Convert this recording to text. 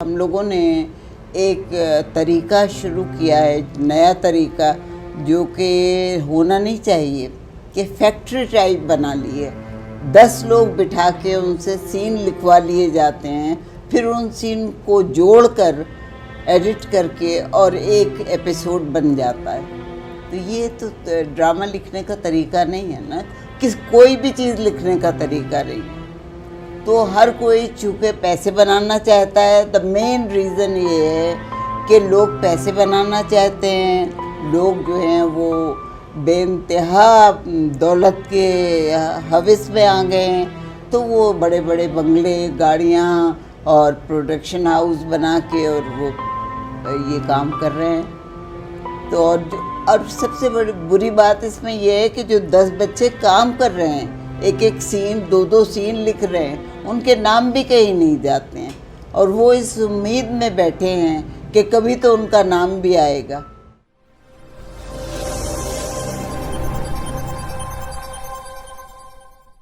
हम लोगों ने एक तरीका शुरू किया है, नया तरीका, जो कि होना नहीं चाहिए, कि फैक्ट्री टाइप बना लिए। 10 लोग बिठा के उनसे सीन लिखवा लिए जाते हैं, फिर उन सीन को जोड़कर एडिट करके और एक एपिसोड बन जाता है। तो ये तो ड्रामा लिखने का तरीका नहीं है ना, कोई भी चीज़ लिखने का तरीका नहीं। तो हर कोई चूँकि पैसे बनाना चाहता है, द मेन रीज़न ये है कि लोग पैसे बनाना चाहते हैं। लोग जो हैं वो बेइंतहा दौलत के हवस में आ गए हैं, तो वो बड़े बड़े बंगले, गाड़ियाँ और प्रोडक्शन हाउस बना के और वो ये काम कर रहे हैं। तो और सबसे बड़ी बुरी बात इसमें यह है कि जो 10 बच्चे काम कर रहे हैं, एक एक सीन, 2-2 सीन लिख रहे हैं, उनके नाम भी कहीं नहीं जाते हैं और वो इस उम्मीद में बैठे हैं कि कभी तो उनका नाम भी आएगा।